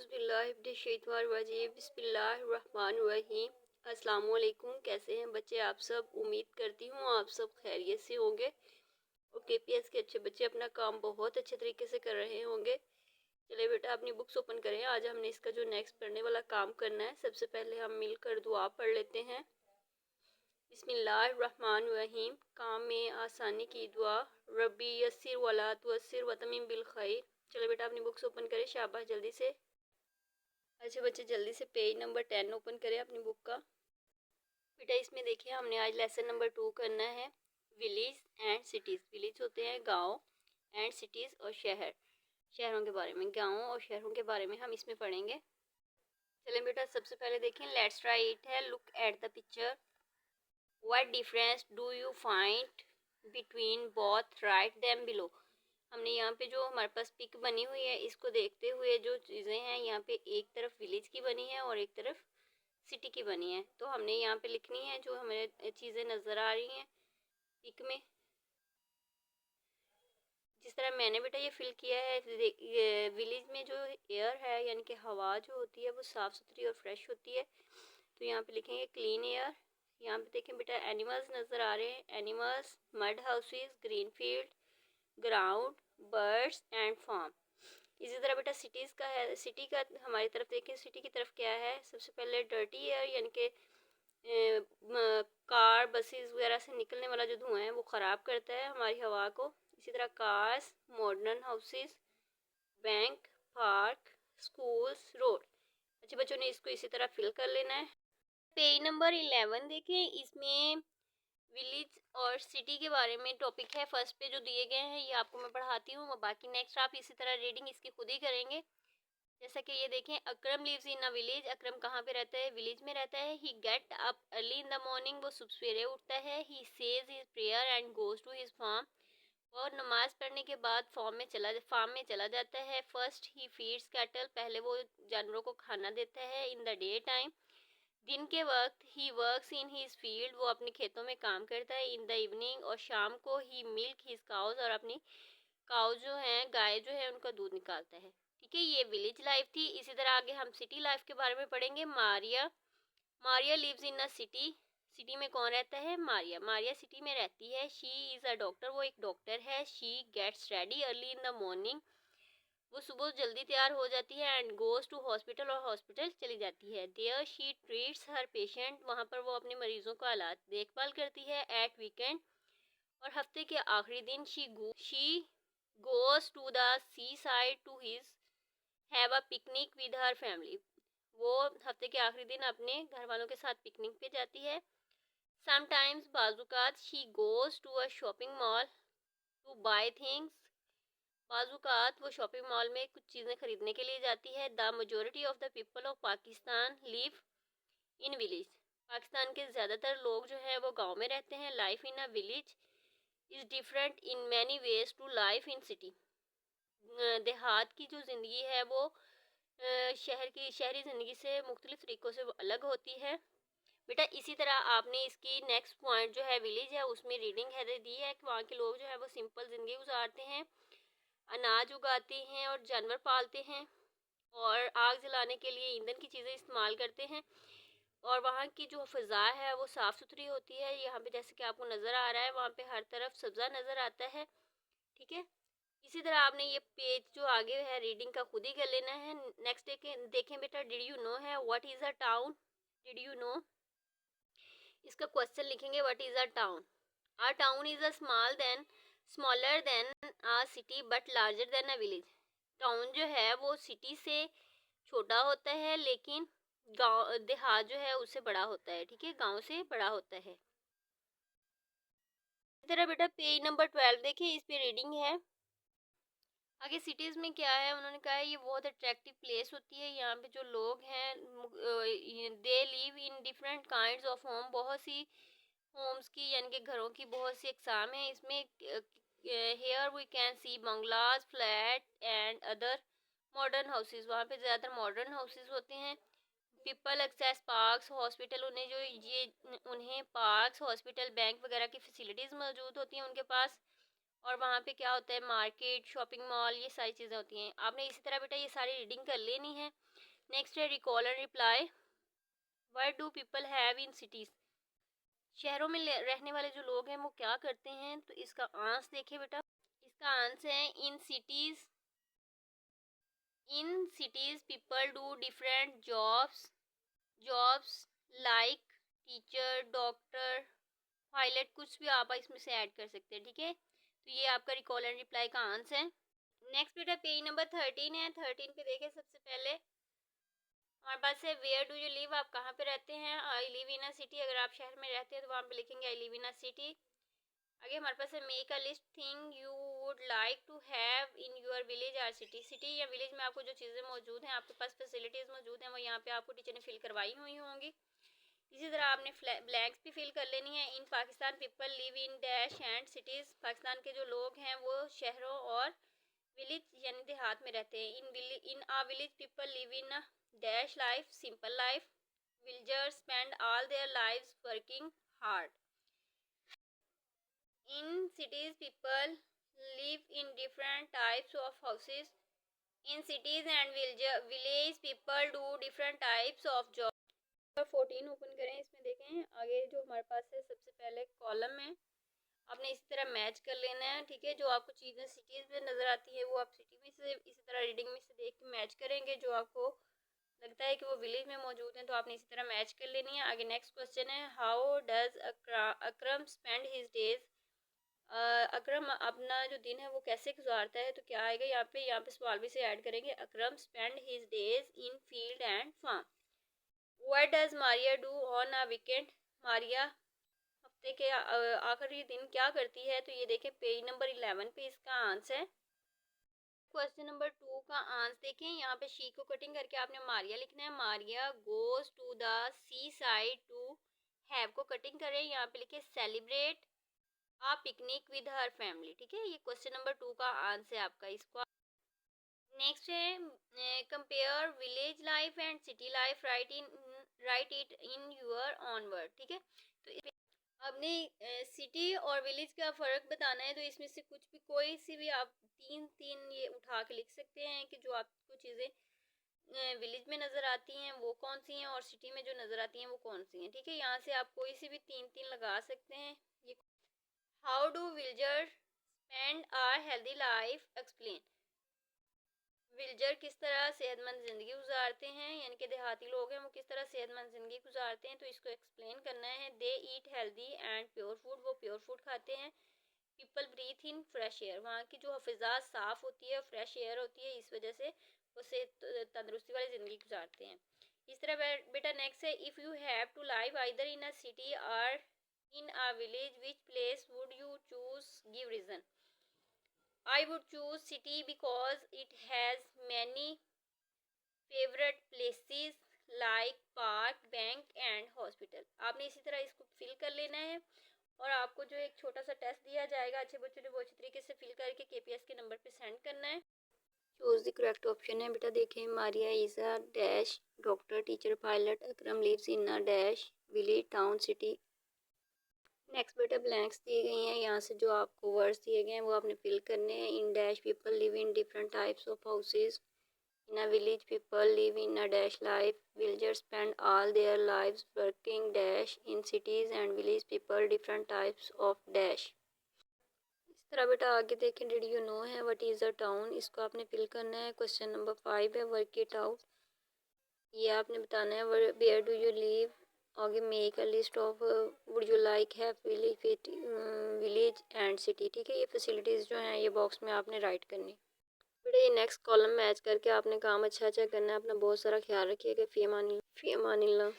औज़ुबिल्लाहिमिनश्शैतानिर्रजीम बिस्मिल्लाहिर्रहमानिर्रहीम। अस्सलाम वालेकुम। कैसे हैं बच्चे आप सब? उम्मीद करती हूँ आप सब खैरियत से होंगे और केपीएस के अच्छे बच्चे अपना काम बहुत अच्छे तरीके से कर रहे होंगे। चलिए बेटा अपनी बुक्स ओपन करें। आज हमने इसका जो नेक्स्ट पढ़ने वाला काम करना है, सबसे पहले हम मिलकर दुआ पढ़ लेते हैं। बिस्मिल्लाहिर्रहमानिर्रहीम। काम में आसानी की दुआ। रब्बी यस्सिर वला तुअस्सिर वतमिम बिल खैर। चलो बेटा अपनी बुक्स ओपन करें, शाबाश जल्दी से। अच्छे बच्चे जल्दी से पेज नंबर 10 ओपन करें अपनी बुक का। बेटा इसमें देखिए हमने आज लेसन नंबर 2 करना है, विलेज एंड सिटीज़। विलेज होते हैं गांव, एंड सिटीज़ और शहर, शहरों के बारे में। गाँवों और शहरों के बारे में हम इसमें पढ़ेंगे। चलें बेटा सबसे पहले देखें, लेट्स राइट है look at the picture. What difference do you find between both, write them below. हमने यहाँ पे जो हमारे पास पिक बनी हुई है, इसको देखते हुए जो चीज़ें हैं यहाँ पे एक तरफ विलेज की बनी है और एक तरफ सिटी की बनी है, तो हमने यहाँ पे लिखनी है जो हमें चीज़ें नज़र आ रही हैं पिक में। जिस तरह मैंने बेटा ये फिल किया है, विलेज में जो एयर है यानी कि हवा जो होती है वो साफ़ सुथरी और फ्रेश होती है, तो यहाँ पे लिखेंगे क्लीन एयर। यहाँ पे देखें बेटा एनिमल्स नज़र आ रहे हैं, animals, mud houses, green field, ground, birds and farm. इसी तरह बेटा सिटीज़ का है, सिटी का हमारी तरफ देखें, सिटी की तरफ क्या है, सबसे पहले डर्टी एयर यानी कि कार बसेस वगैरह से निकलने वाला जो धुआं है वो ख़राब करता है हमारी हवा को। इसी तरह cars, modern houses, bank, park, schools, road. अच्छे बच्चों ने इसको इसी तरह फिल कर लेना है। पेज नंबर 11 देखें, इसमें विलेज और सिटी के बारे में टॉपिक है। फर्स्ट पे जो दिए गए हैं ये आपको मैं पढ़ाती हूँ, बाकी नेक्स्ट आप इसी तरह रीडिंग इसकी खुद ही करेंगे। जैसा कि ये देखें, अकरम लिव्स इन अ विलेज। अकरम कहाँ पे रहता है? विलेज में रहता है। He get up early in the morning, वो सुबह सवेरे उठता है। He says his prayer and goes to his farm, और नमाज पढ़ने के बाद फार्म में चला जाता है। फर्स्ट ही फीड्स कैटल, पहले वो जानवरों को खाना देता है। इन द डे टाइम, दिन के वक्त, he works in his field, वो अपने खेतों में काम करता है। इन द इवनिंग, और शाम को, ही मिल्क हिज काउज, और अपनी काउ जो हैं, गाय जो है, उनका दूध निकालता है। ठीक है, ये विलेज लाइफ थी। इसी तरह आगे हम सिटी लाइफ के बारे में पढ़ेंगे। Maria lives in a city. City में कौन रहता है? मारिया सिटी में रहती है। शी इज़ अ डॉक्टर, वो एक डॉक्टर है। She gets ready early in the morning, वो सुबह जल्दी तैयार हो जाती है। एंड गोज टू हॉस्पिटल, और हॉस्पिटल चली जाती है। There she treats her patient, वहाँ पर वो अपने मरीजों का इलाज देखभाल करती है। एट वीकेंड, और हफ्ते के आखिरी दिन, she goes to the seaside to his have a picnic with her family, वो हफ्ते के आखिरी दिन अपने घर वालों के साथ पिकनिक पे जाती है। समटाइम्स, बाजुकात, she goes to a shopping mall to buy things, बाजुकात वो शॉपिंग मॉल में कुछ चीज़ें खरीदने के लिए जाती है। The majority of the people of Pakistan live in village, Pakistan के ज़्यादातर लोग जो है वो गांव में रहते हैं। Life in a village is different in many ways to life in city, देहात की जो ज़िंदगी है वो शहरी ज़िंदगी से मुख्तलिफ तरीक़ों से अलग होती है। बेटा इसी तरह आपने इसकी नेक्स्ट पॉइंट जो है विलेज है, उसमें रीडिंग है दी है कि वहाँ के लोग जो है वो सिंपल ज़िंदगी गुजारते हैं, अनाज उगाते हैं और जानवर पालते हैं, और आग जलाने के लिए ईंधन की चीज़ें इस्तेमाल करते हैं, और वहाँ की जो फ़ज़ा है वो साफ़ सुथरी होती है। यहाँ पे जैसे कि आपको नज़र आ रहा है, वहाँ पे हर तरफ सब्ज़ा नज़र आता है। ठीक है, इसी तरह आपने ये पेज जो आगे है रीडिंग का खुद ही कर लेना है। नेक्स्ट देखें बेटा, डिड यू नो है, what is a town. Did you know, इसका क्वेश्चन लिखेंगे, what is a town. A town is a smaller than a city but larger than a village. Town जो है वो सिटी से छोटा होता है, लेकिन गांव देहात जो है उससे बड़ा होता है। ठीक है, गांव से बड़ा होता है। इसी तरह बेटा पेज नंबर 12 देखिए, इस पे रीडिंग है। आगे सिटीज़ में क्या है, उन्होंने कहा है ये बहुत अट्रैक्टिव प्लेस होती है। यहाँ पे जो लोग हैं they live in different kinds of home, बहुत सी होम्स की यानी कि घरों की बहुत सी अकसाम है इसमें। Here we can see bungalows, flat and other modern houses, वहाँ पे ज़्यादातर मॉडर्न हाउसेस होते हैं। पीपल एक्सेस पार्क्स, हॉस्पिटल, उन्हें पार्क्स, हॉस्पिटल, बैंक वगैरह की फैसिलिटीज़ मौजूद होती हैं उनके पास। और वहाँ पे क्या होता है, मार्केट, शॉपिंग मॉल, ये सारी चीज़ें होती हैं। आपने इसी तरह बेटा ये सारी रीडिंग कर लेनी है। नेक्स्ट है recall and reply, what do people have in cities, शहरों में रहने वाले जो लोग हैं वो क्या करते हैं। तो इसका आंसर देखिए बेटा, इसका आंसर है in cities people do different jobs like teacher, doctor, pilot, कुछ भी आप इसमें से ऐड कर सकते हैं। ठीक है, तो ये आपका रिकॉल एंड रिप्लाई का आंसर है। नेक्स्ट बेटा पेज नंबर 13 है। 13 पे देखें, सबसे पहले हमारे पास है वेयर डू यू लिव, आप कहाँ पे रहते हैं। I live in a city, अगर आप शहर में रहते हैं तो वहाँ पे लिखेंगे I live in a city. आगे हमारे पास है make a list thing you would like to have in your village or city. City या विलेज में आपको जो चीज़ें मौजूद हैं, आपके पास फैसिलिटीज़ मौजूद हैं, वो यहाँ पे आपको टीचर ने फिल करवाई हुई होंगी। इसी तरह आपने ब्लैंक्स भी फिल कर लेनी है। In Pakistan people live in dash and cities, Pakistan के जो लोग हैं वो शहरों और विलेज यानी देहात में रहते हैं। In a village people live in a dash life, simple life, villagers spend all their lives working hard. In cities, people live in different types of houses. In cities and village, people do different types of jobs. 14 open करें, इसमें देखें आगे जो हमारे पास है सबसे पहले कॉलम है, आपने इसी तरह मैच कर लेना है। ठीक है, जो आपको चीज़ें सिटीज़ में नज़र आती है वो आप सिटी में से इसी तरह रीडिंग में से देख के मैच करेंगे। जो आपको लगता है कि वो विलेज में मौजूद हैं तो आपने इसी तरह मैच कर लेनी है। आगे नेक्स्ट क्वेश्चन है, how does Akram spend his days, Akram अपना जो दिन है वो कैसे गुजारता है। तो क्या आएगा यहाँ पे सवाल भी से ऐड करेंगे, Akram spend his days in field and farm. What does Maria do on a weekend, Maria हफ्ते के आखिरी दिन क्या करती है। तो ये देखें पेज नंबर 11 पे इसका आंसर है। क्वेश्चन नंबर 2 का आंसर देखें, यहाँ पे शी को कटिंग करके आपने मारिया लिखना है। Maria goes to the seaside to have को कटिंग करें, यहाँ पे लिखे celebrate a picnic with her family. ठीक है, ये क्वेश्चन नंबर 2 का आंसर है आपका। इसको नेक्स्ट है compare village life and city life, right it in you're on word. ठीक है, तो आपने सिटी और विलेज का फ़र्क बताना है। तो इसमें से कुछ भी कोई सी भी आप तीन ये उठा के लिख सकते हैं कि जो आपको चीज़ें विलेज में नज़र आती हैं वो कौन सी हैं और सिटी में जो नज़र आती हैं वो कौन सी हैं। ठीक है, यहाँ से आप कोई सी भी तीन लगा सकते हैं। ये how do villager spend are healthy life explain, villager किस तरह सेहतमंद ज़िंदगी गुजारते हैं, यानी कि देहाती लोग हैं वो किस तरह सेहतमंद ज़िंदगी गुजारते हैं। तो इसको एक्सप्लेन करना है। They eat healthy and pure food, वो प्योर फूड खाते हैं। People breathe in fresh air, वहाँ की जो फिज़ा साफ़ होती है, फ्रेश एयर होती है, इस वजह से वो तंदुरुस्ती वाली ज़िंदगी गुजारते हैं। इस तरह बेटा नेक्स्ट है, if you have to live either in a city or in a village which place would you choose, give reason. I would choose city because it has many favorite places like park, bank and hospital। आपने इसी तरह इसको fill कर लेना है और आपको जो एक छोटा सा टेस्ट दिया जाएगा, अच्छे बच्चों ने वो अच्छी तरीके से फिल करके KPS के नंबर पे सेंड करना है। चूज द करेक्ट ऑप्शन है बेटा, देखें Maria is a dash doctor, teacher, pilot, Akram lives in a dash village, town, city. Next बेटा ब्लैंक्स दिए गई हैं, यहाँ से जो आपको वर्ड्स दिए गए हैं वो आपने फिल करने हैं। In dash people live in different types of houses, in a village people live in a dash life, villagers spend all their lives working dash, in cities and village people different types of dash. इस तरह बेटा आगे देखें, did you know है what is a town, इसको आपने fill करना है। क्वेश्चन नंबर 5 है वर्क इट आउट, ये आपने बताना है। वेयर डू यू लिव, आगे make a list of would you like have village and city. ठीक है, ये फैसिलिटीज़ जो हैं ये बॉक्स में आपने राइट करनी। बेटा ये नेक्स्ट कॉलम मैच करके आपने काम अच्छा करना है। अपना बहुत सारा ख्याल रखिएगा। फ़ी अमानिल्लाह।